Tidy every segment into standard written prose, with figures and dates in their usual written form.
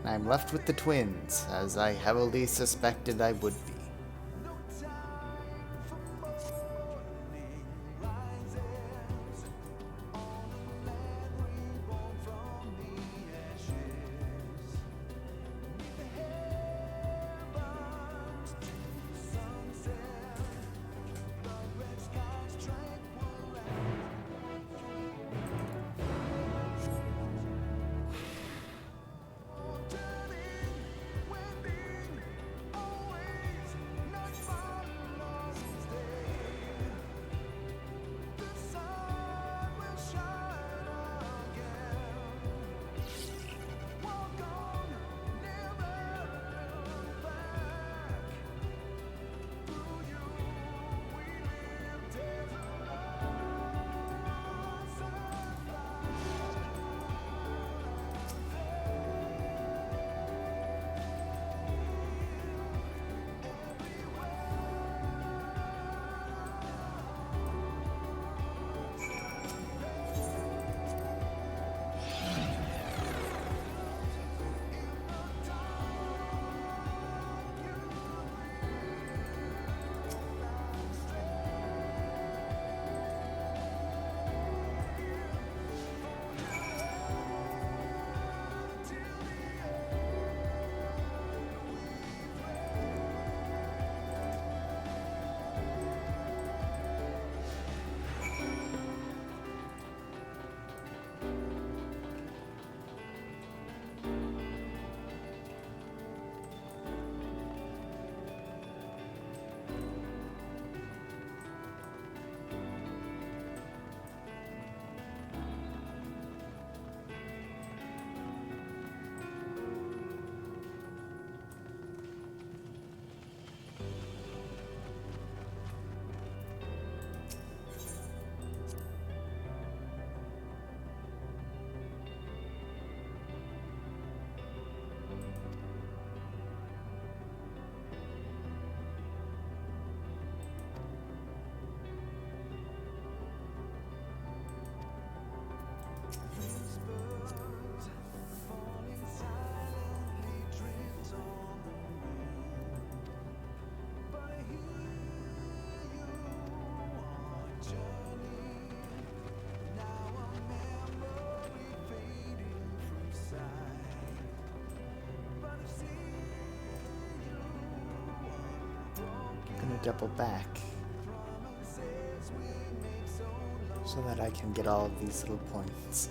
and I'm left with the twins, as I heavily suspected I would be. Double back so that I can get all of these little points.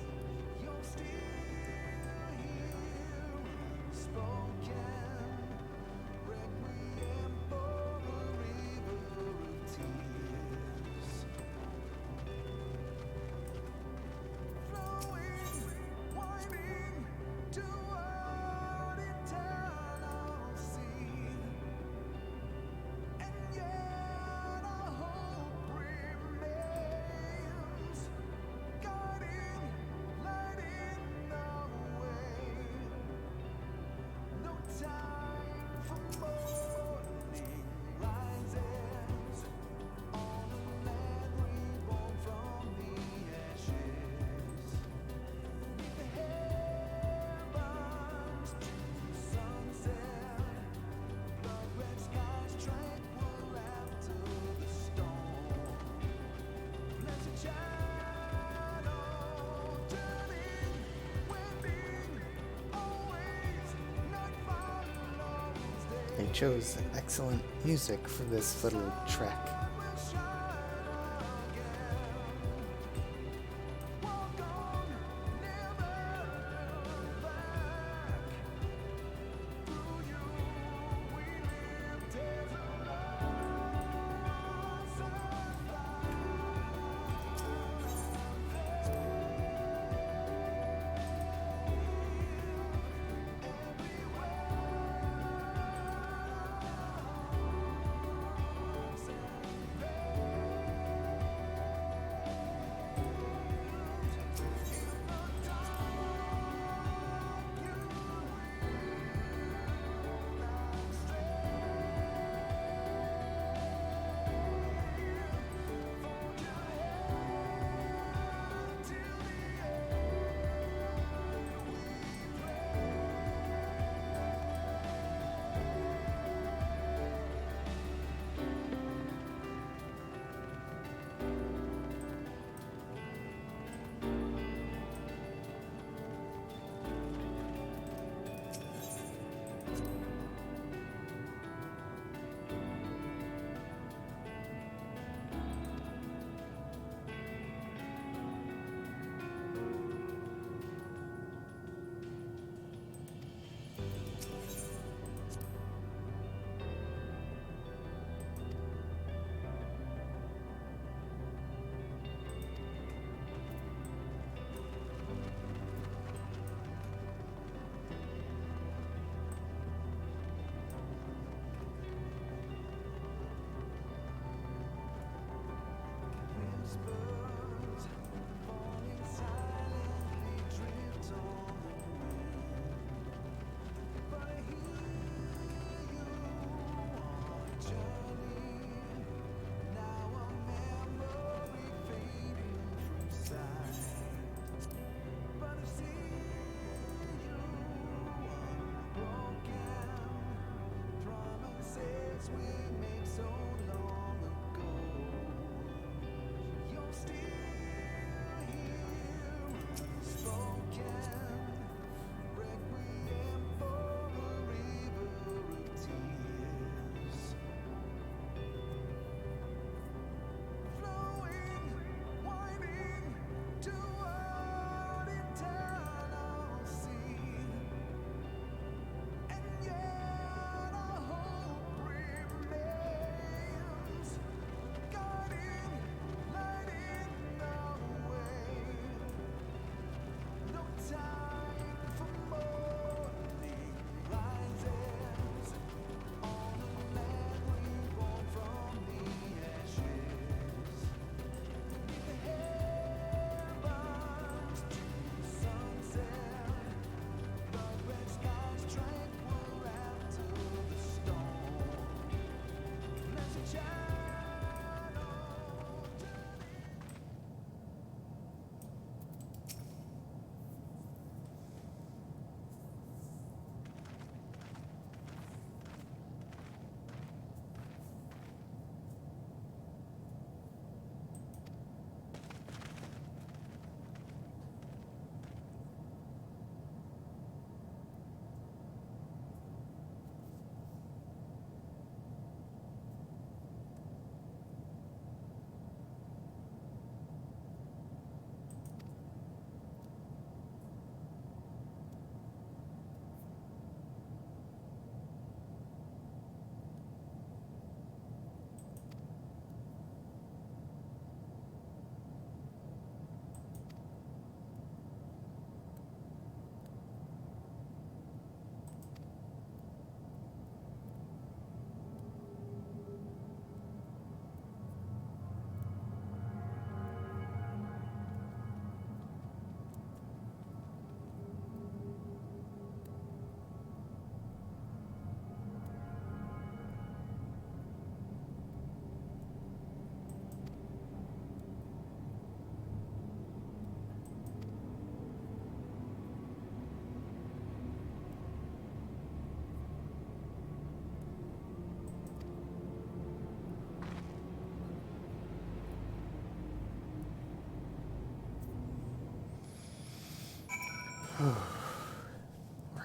They chose excellent music for this little trek.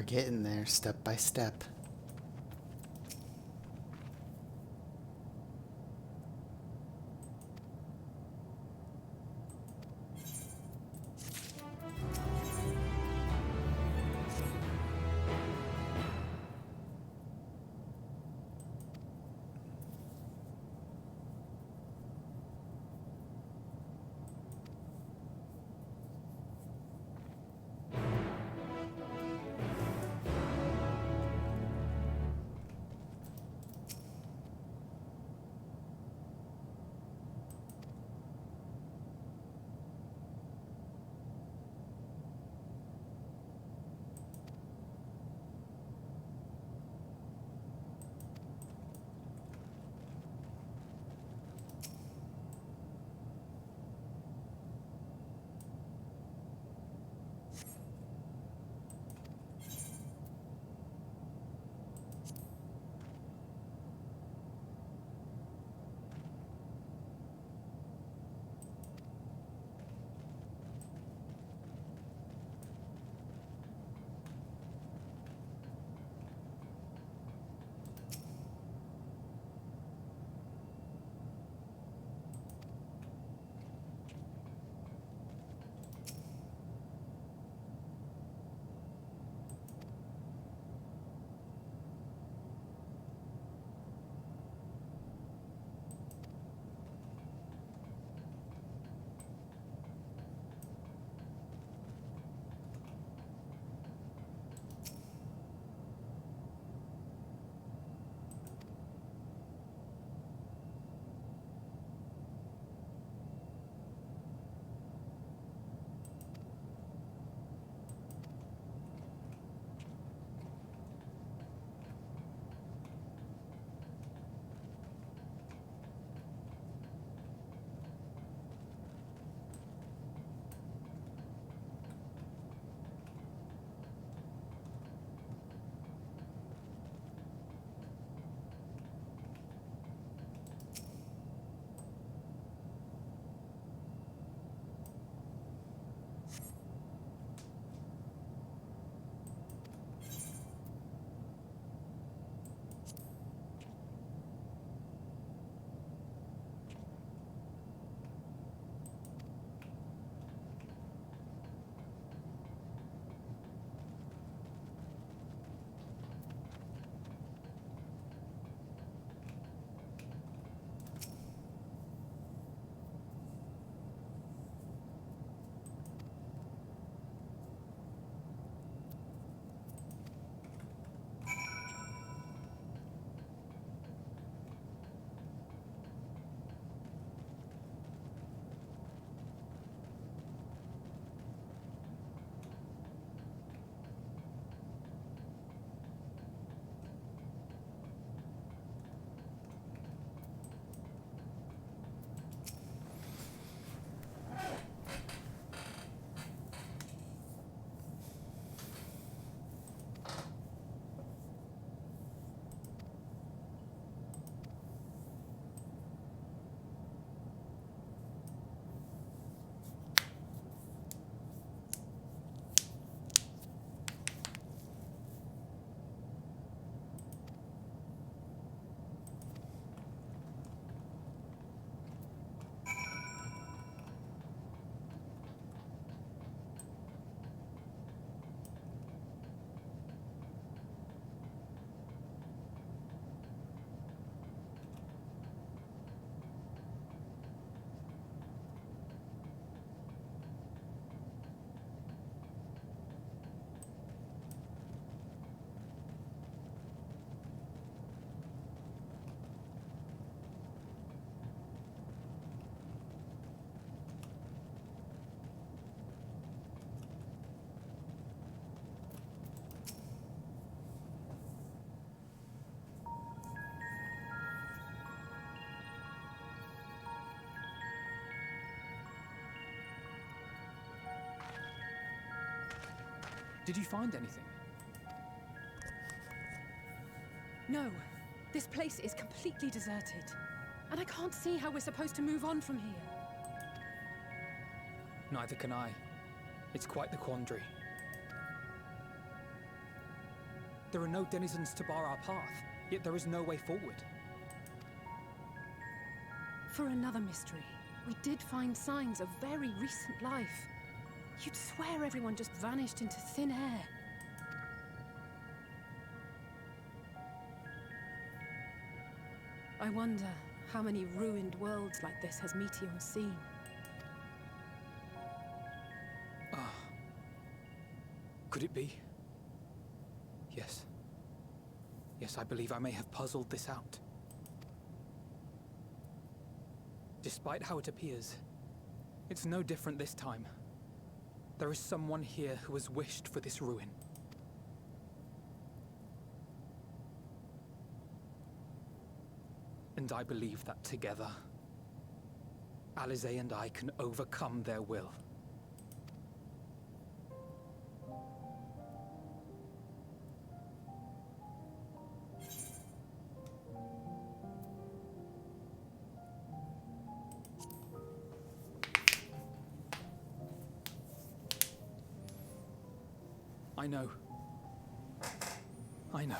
We're getting there step by step. Did you find anything? No. This place is completely deserted. And I can't see how we're supposed to move on from here. Neither can I. It's quite the quandary. There are no denizens to bar our path, yet there is no way forward. For another mystery, we did find signs of very recent life. You'd swear everyone just vanished into thin air. I wonder how many ruined worlds like this has Meteor seen. Could it be? Yes. Yes, I believe I may have puzzled this out. Despite how it appears, it's no different this time. There is someone here who has wished for this ruin. And I believe that together, Alize and I can overcome their will. I know. I know.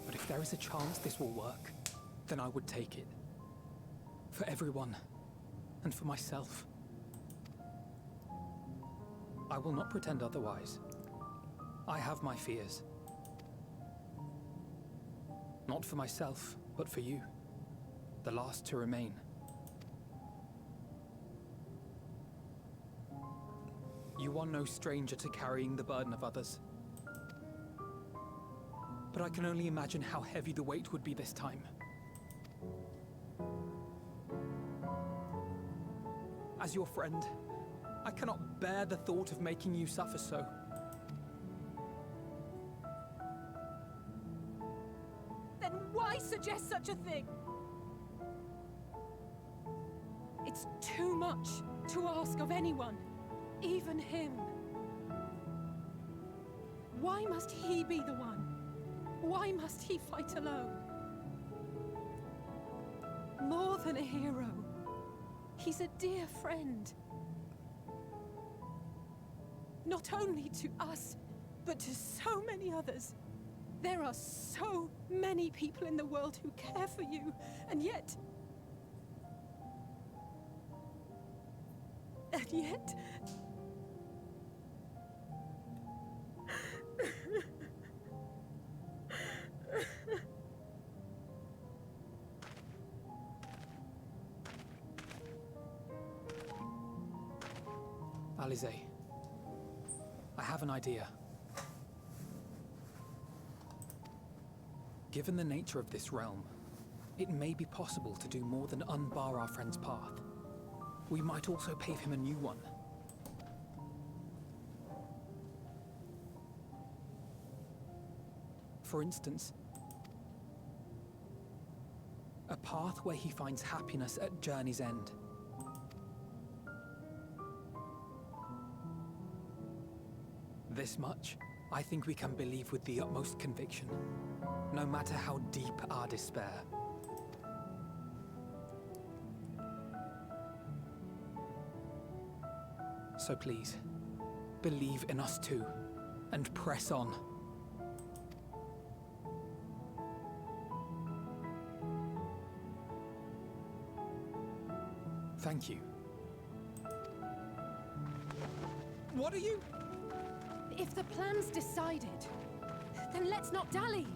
But if there is a chance this will work, then I would take it. For everyone, and for myself. I will not pretend otherwise. I have my fears. Not for myself, but for you. The last to remain. You are no stranger to carrying the burden of others. But I can only imagine how heavy the weight would be this time. As your friend, I cannot bear the thought of making you suffer so. Then why suggest such a thing? It's too much to ask of anyone. Even him. Why must he be the one? Why must he fight alone? More than a hero, he's a dear friend. Not only to us, but to so many others. There are so many people in the world who care for you, and yet... Alize, I have an idea. Given the nature of this realm, it may be possible to do more than unbar our friend's path. We might also pave him a new one. For instance, a path where he finds happiness at journey's end. This much, I think we can believe with the utmost conviction, no matter how deep our despair. So please, believe in us too, and press on. Thank you. What are you? If the plan's decided, then let's not dally.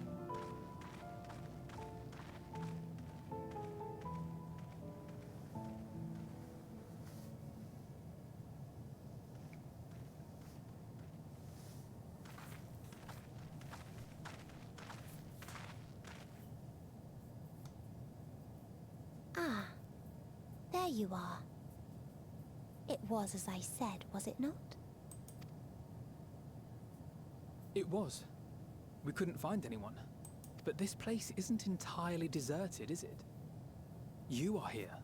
Ah, there you are. It was as I said, was it not? It was. We couldn't find anyone. But this place isn't entirely deserted, is it? You are here.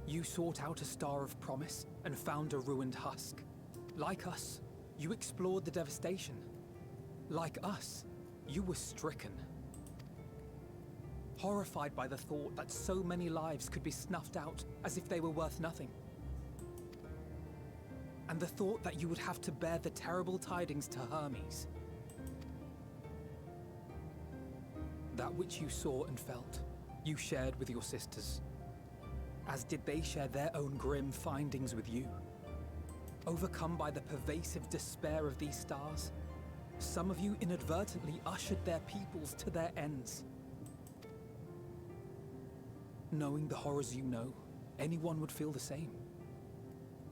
You sought out a star of promise and found a ruined husk. Like us, you explored the devastation. Like us, you were stricken. horrified by the thought that so many lives could be snuffed out as if they were worth nothing. And the thought that you would have to bear the terrible tidings to Hermes. That which you saw and felt, you shared with your sisters, as did they share their own grim findings with you. Overcome by the pervasive despair of these stars, some of you inadvertently ushered their peoples to their ends. Knowing the horrors you know, anyone would feel the same.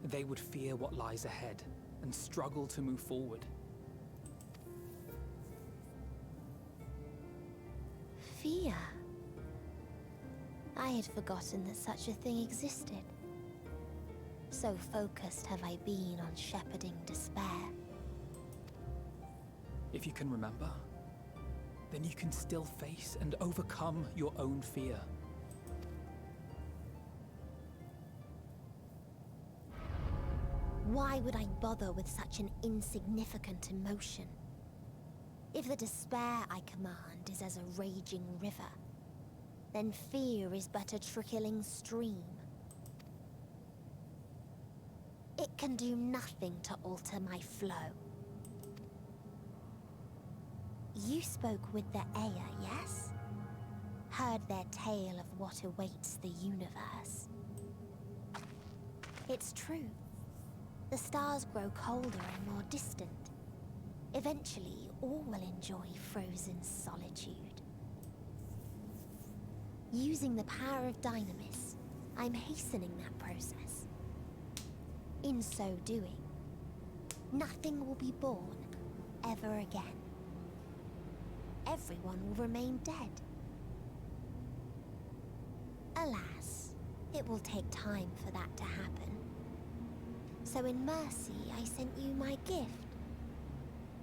They would fear what lies ahead and struggle to move forward. Fear? I had forgotten that such a thing existed. So focused have I been on shepherding despair. If you can remember, then you can still face and overcome your own fear. Why would I bother with such an insignificant emotion? If the despair I command is as a raging river, then fear is but a trickling stream. It can do nothing to alter my flow. You spoke with the Aya, yes? Heard their tale of what awaits the universe. It's true. The stars grow colder and more distant. Eventually, all will enjoy frozen solitude. Using the power of Dynamis, I'm hastening that process. In so doing, nothing will be born ever again. Everyone will remain dead. Alas, it will take time for that to happen. So in mercy, I sent you my gift,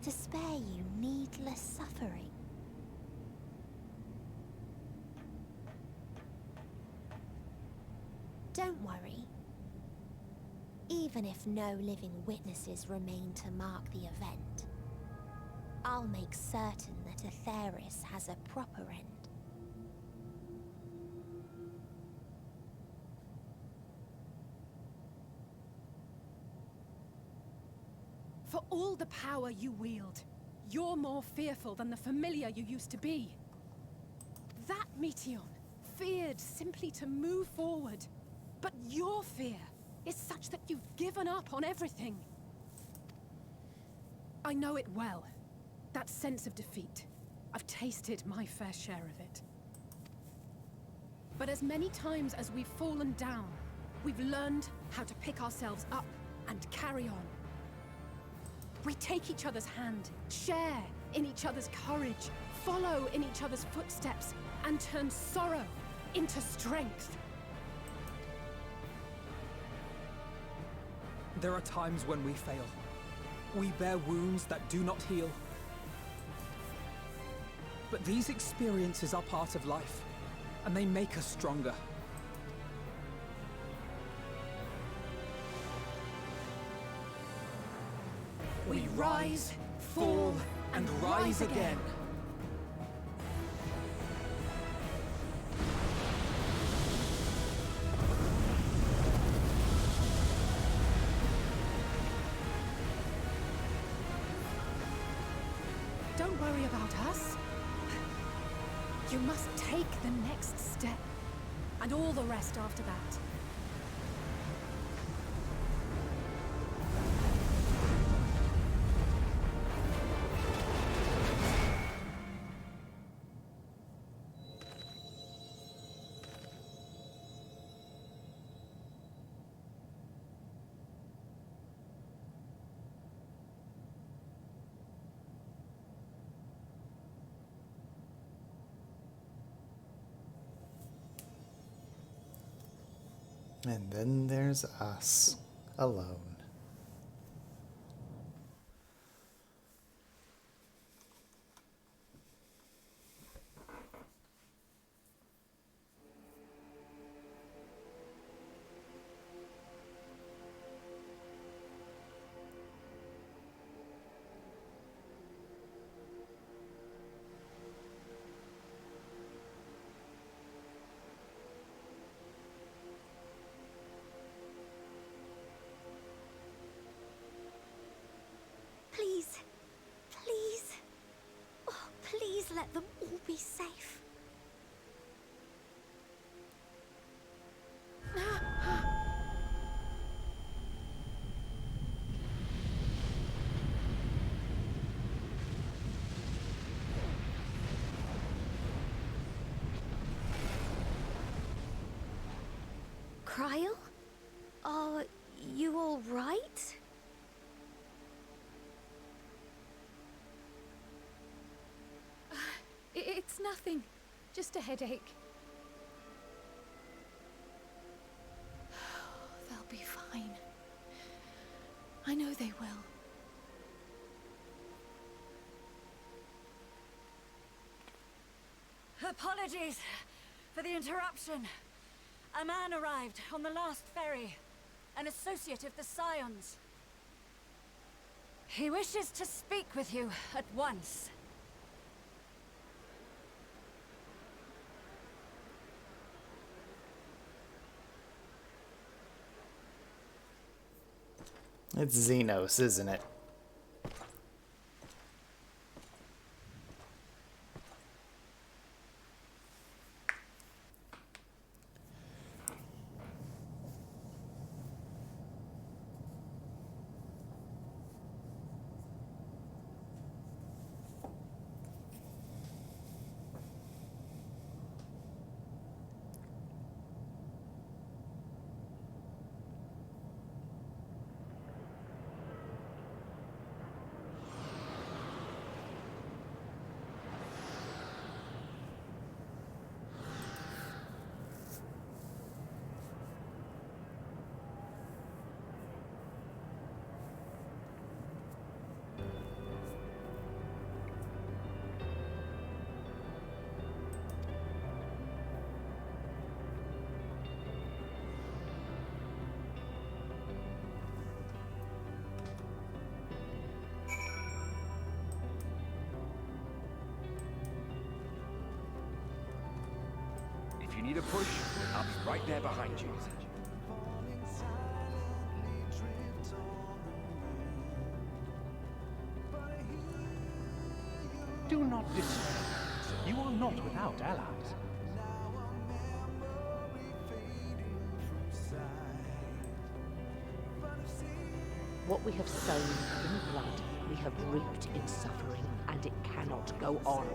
to spare you needless suffering. Don't worry. Even if no living witnesses remain to mark the event, I'll make certain that Atheris has a proper end. For all the power you wield, you're more fearful than the familiar you used to be. That Meteion feared simply to move forward. But your fear is such that you've given up on everything. I know it well. That sense of defeat. I've tasted my fair share of it. But as many times as we've fallen down, we've learned how to pick ourselves up and carry on. We take each other's hand, share in each other's courage, follow in each other's footsteps, and turn sorrow into strength. There are times when we fail. We bear wounds that do not heal. But these experiences are part of life, and they make us stronger. We rise, fall, and rise again. Don't worry about us. You must take the next step, and all the rest after that. And then there's us, alone. safe. Cryle? Are you all right? It's nothing. Just a headache. They'll be fine. I know they will. Apologies for the interruption. A man arrived on the last ferry. An associate of the Scions. He wishes to speak with you at once. It's Xenos, isn't it? If you need a push, I'll be right there behind you. Do not despair. You are not without allies. What we have sown in blood, we have reaped in suffering, and it cannot go on.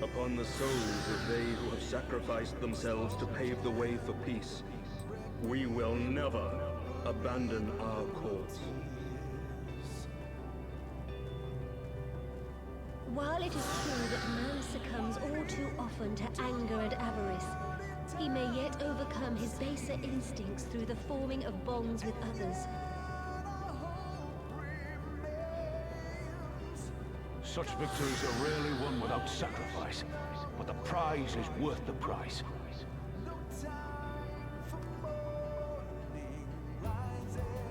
Upon the souls of they who have sacrificed themselves to pave the way for peace, we will never abandon our cause. While it is true that man succumbs all too often to anger and avarice, he may yet overcome his baser instincts through the forming of bonds with others. Such victories are rarely won without sacrifice, but the prize is worth the price.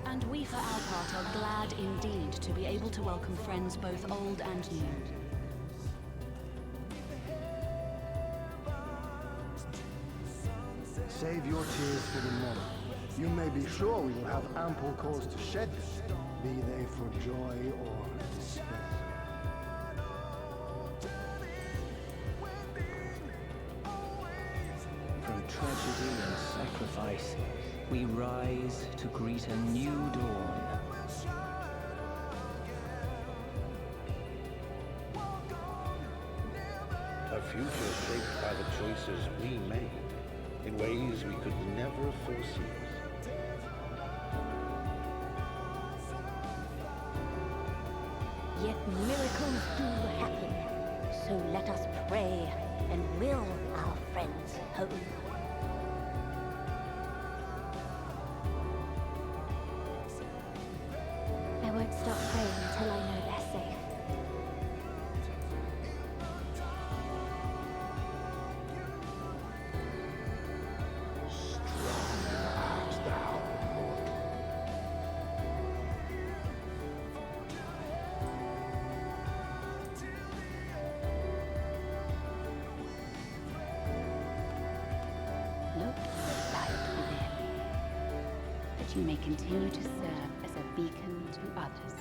And we for our part are glad indeed to be able to welcome friends both old and new. Save your tears for the morrow. You may be sure we will have ample cause to shed them, be they for joy or despair. From tragedy and sacrifice, we rise to greet a new dawn. A future shaped by the choices we made in ways we could never foresee. Yet miracles do happen, so let us pray and will our friends home. I won't stop praying until I know they're safe. Look to the light within, that you may continue to serve as a beacon to others.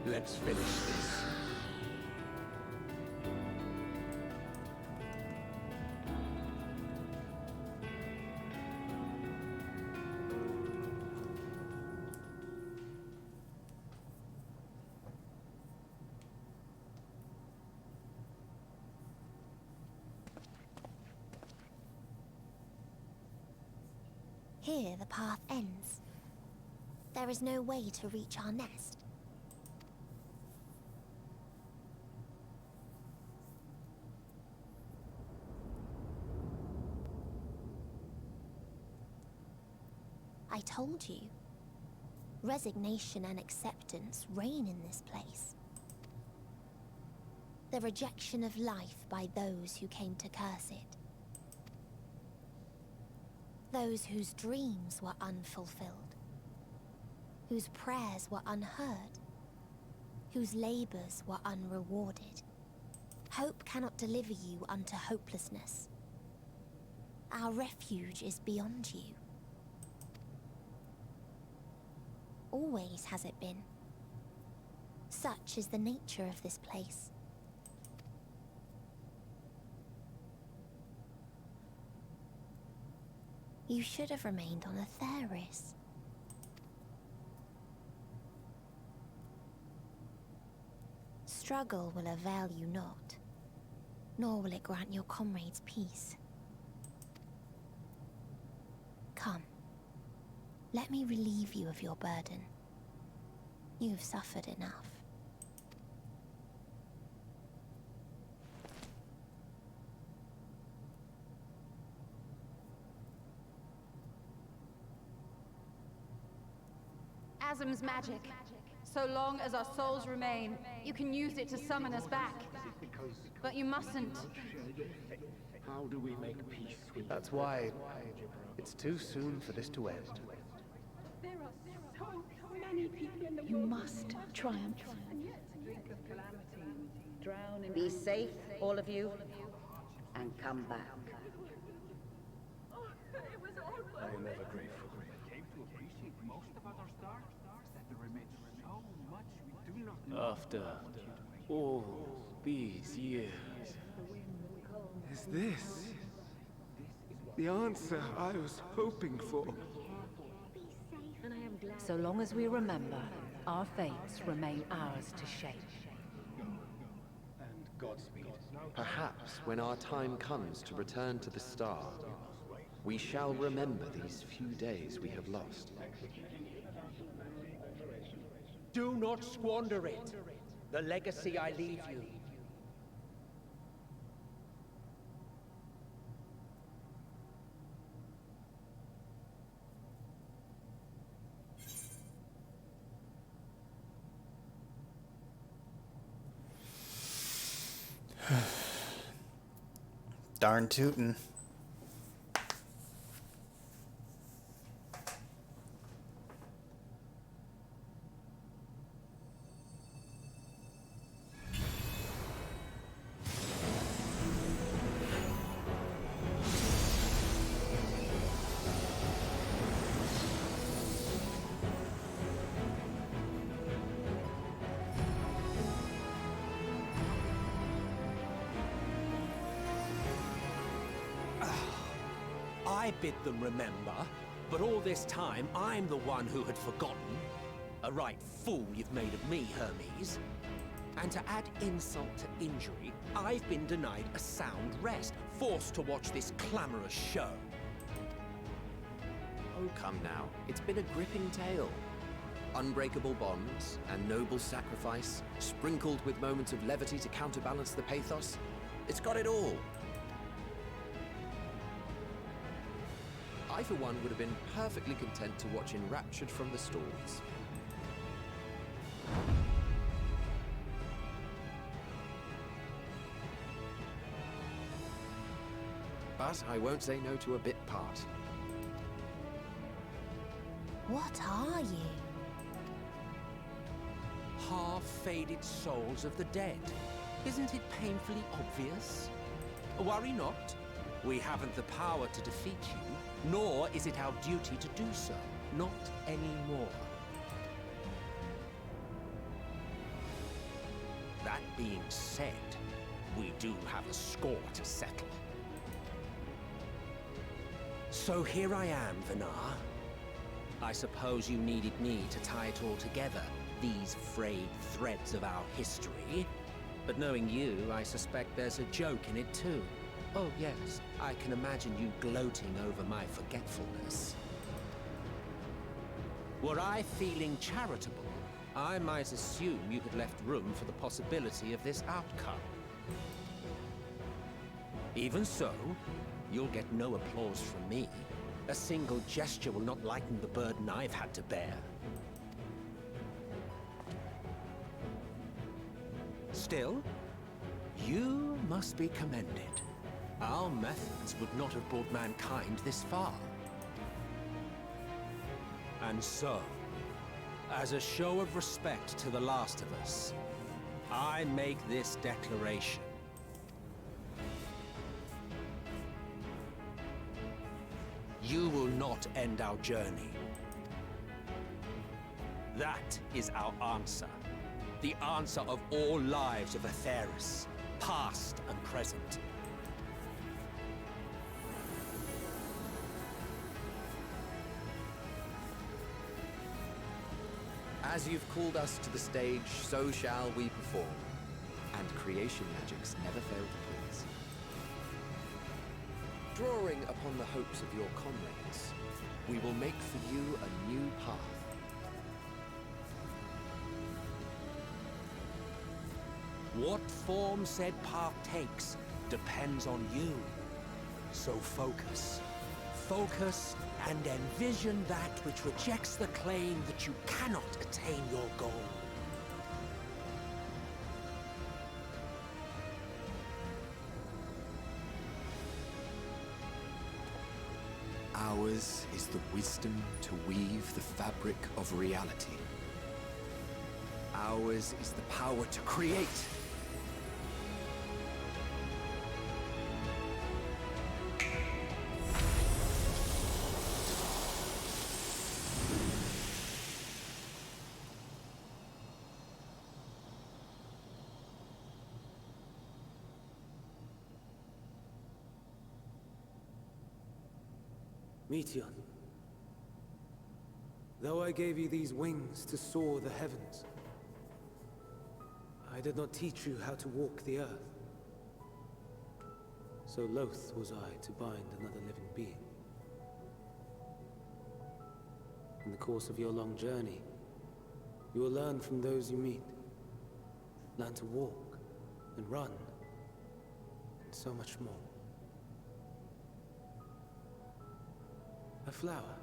Let's finish this. Here the path ends. There is no way to reach our nest. I told you. Resignation and acceptance reign in this place. The rejection of life by those who came to curse it. Those whose dreams were unfulfilled. Whose prayers were unheard. Whose labors were unrewarded. Hope cannot deliver you unto hopelessness. Our refuge is beyond you. Always has it been. Such is the nature of this place. You should have remained on Atheris. Struggle will avail you not, nor will it grant your comrades peace. Come, let me relieve you of your burden. You've suffered enough. Asm's magic. So long as our souls remain, you can use it to summon us back. But you mustn't. How do we make peace with... That's why it's too soon for this to end. There are so many people in the You must triumph. Be safe, all of you, and come back. I am ever grateful. After all these years, Is this the answer I was hoping for? So long as we remember, our fates remain ours to shape. and Godspeed. Perhaps when our time comes to return to the star, we shall remember these few days we have lost. Do not squander it. The legacy I leave you. Darn tootin'. I bid them remember, but all this time I'm the one who had forgotten. A right fool you've made of me, Hermes. And to add insult to injury, I've been denied a sound rest, forced to watch this clamorous show. Oh, come now. It's been a gripping tale. Unbreakable bonds and noble sacrifice, sprinkled with moments of levity to counterbalance the pathos. It's got it all. I, for one, would have been perfectly content to watch enraptured from the stalls. But I won't say no to a bit part. What are you? Half-faded souls of the dead. Isn't it painfully obvious? Worry not. We haven't the power to defeat you, nor is it our duty to do so. Not anymore. That being said, we do have a score to settle. So here I am, Vinar. I suppose you needed me to tie it all together, these frayed threads of our history. But knowing you, I suspect there's a joke in it too. Oh yes, I can imagine you gloating over my forgetfulness. Were I feeling charitable, I might assume you had left room for the possibility of this outcome. Even so, you'll get no applause from me. A single gesture will not lighten the burden I've had to bear. Still, you must be commended. Our methods would not have brought mankind this far. And so, as a show of respect to the last of us, I make this declaration. You will not end our journey. That is our answer. The answer of all lives of Aetheris, past and present. As you've called us to the stage, so shall we perform. And creation magics never fail to please. Drawing upon the hopes of your comrades, we will make for you a new path. What form said path takes depends on you. So focus. Focus and envision that which rejects the claim that you cannot attain your goal. Ours is the wisdom to weave the fabric of reality. Ours is the power to create. Meteon, though I gave you these wings to soar the heavens, I did not teach you how to walk the earth. So loath was I to bind another living being. In the course of your long journey, you will learn from those you meet. Learn to walk and run, and so much more. A flower.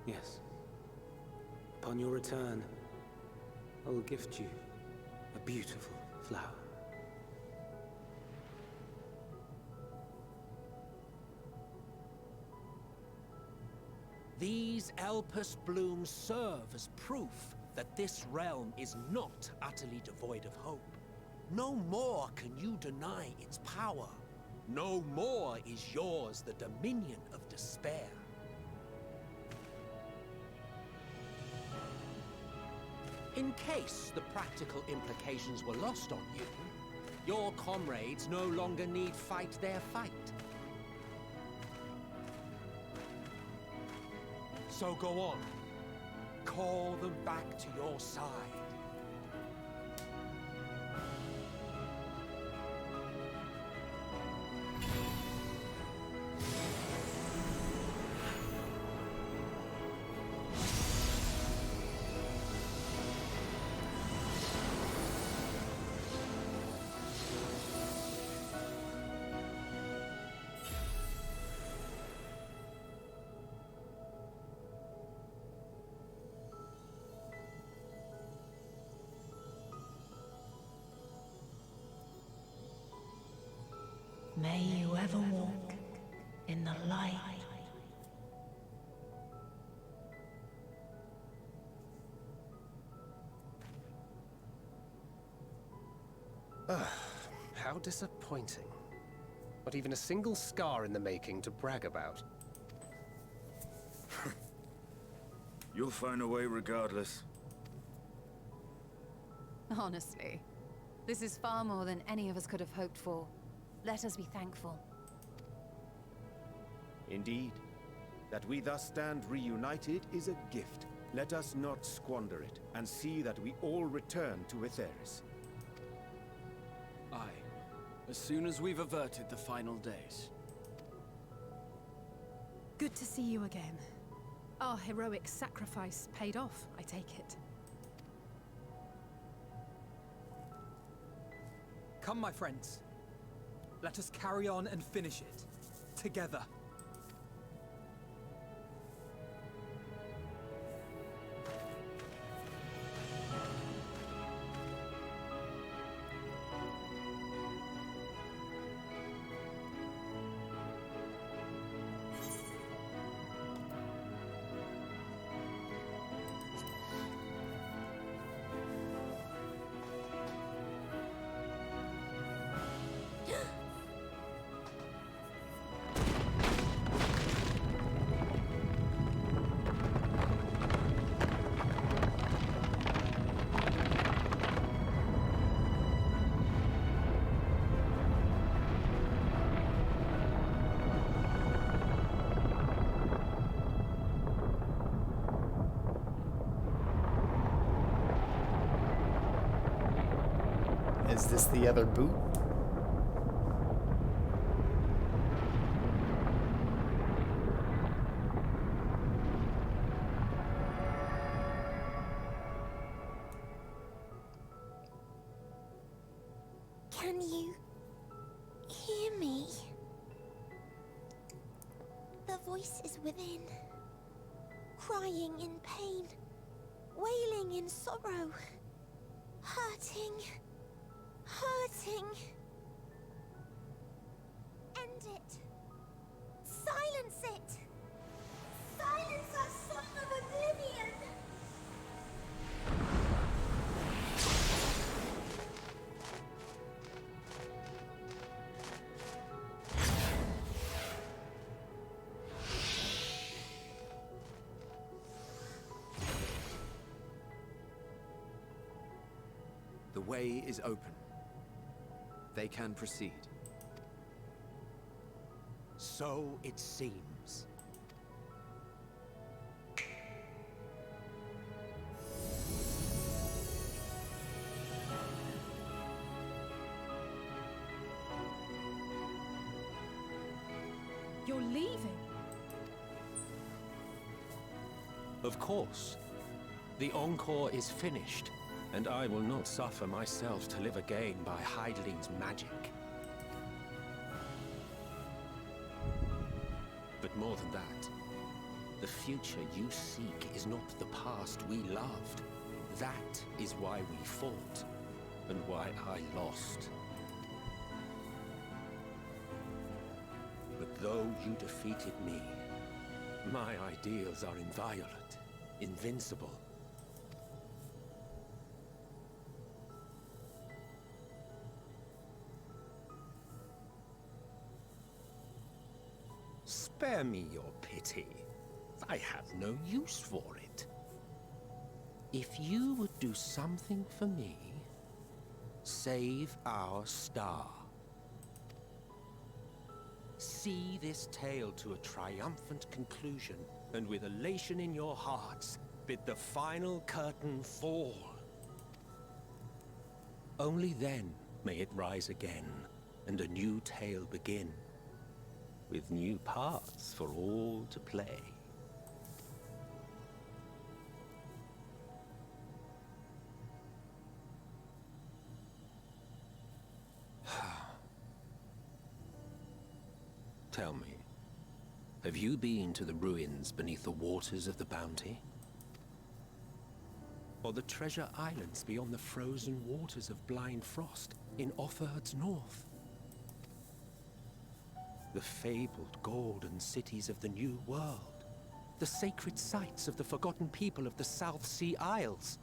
Yes. Upon your return, I will gift you a beautiful flower. These Elpis blooms serve as proof that this realm is not utterly devoid of hope. No more can you deny its power. No more is yours the dominion of despair. In case the practical implications were lost on you, your comrades no longer need fight their fight. So go on. Call them back to your side. May you ever walk in the light. How disappointing. Not even a single scar in the making to brag about. You'll find a way regardless. Honestly, this is far more than any of us could have hoped for. Let us be thankful. Indeed. That we thus stand reunited is a gift. Let us not squander it, and see that we all return to Etheris. Aye. As soon as we've averted the final days. Good to see you again. Our heroic sacrifice paid off, I take it. Come, my friends. Let us carry on and finish it. Together. Is this the other boot? Can you hear me? The voice is within, crying in pain, wailing in sorrow, hurting. Hurting. End it. Silence it. Silence our song of oblivion. The way is open. They can proceed. So it seems. You're leaving? Of course. The encore is finished, and I will not suffer myself to live again by Heideling's magic. But more than that, the future you seek is not the past we loved. That is why we fought, and why I lost. But though you defeated me, my ideals are inviolate, invincible. Spare me your pity. I have no use for it. If you would do something for me, save our star. See this tale to a triumphant conclusion, and with elation in your hearts, bid the final curtain fall. Only then may it rise again, and a new tale begin, with new parts for all to play. Tell me, have you been to the ruins beneath the waters of the Bounty? Or the treasure islands beyond the frozen waters of Blind Frost in Offerd's north? The fabled golden cities of the New World, the sacred sites of the forgotten people of the South Sea Isles?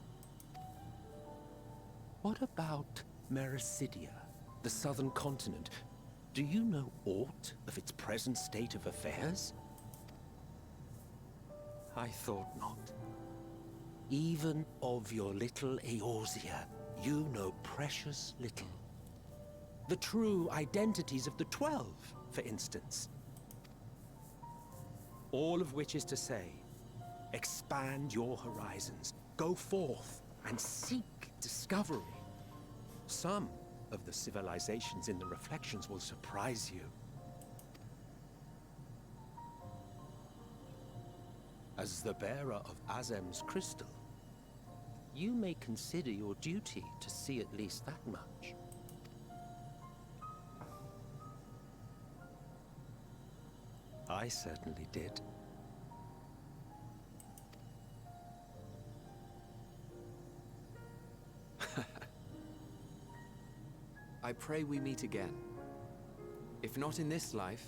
What about Merrykissit, the southern continent? Do you know aught of its present state of affairs? I thought not. Even of your little Eorzea, you know precious little. The true identities of the 12, for instance. All of which is to say, expand your horizons, go forth and seek discovery. Some of the civilizations in the reflections will surprise you. As the bearer of Azem's crystal, you may consider your duty to see at least that much. I certainly did. I pray we meet again. If not in this life,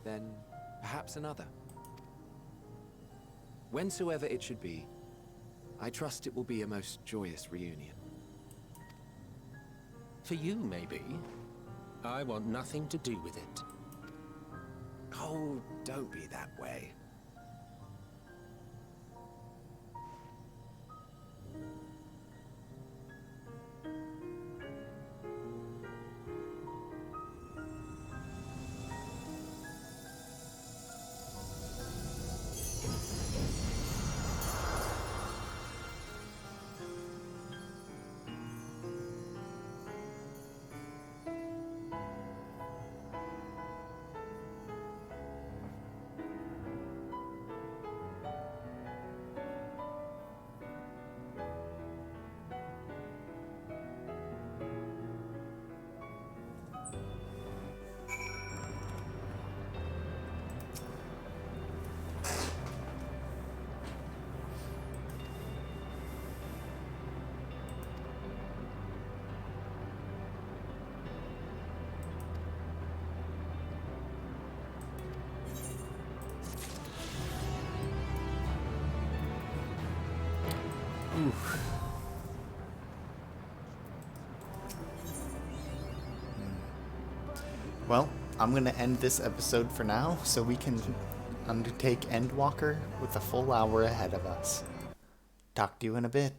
then perhaps another. Whensoever it should be, I trust it will be a most joyous reunion. For you, maybe. I want nothing to do with it. Oh, don't be that way. Oof. Well, I'm going to end this episode for now so we can undertake Endwalker with a full hour ahead of us. Talk to you in a bit.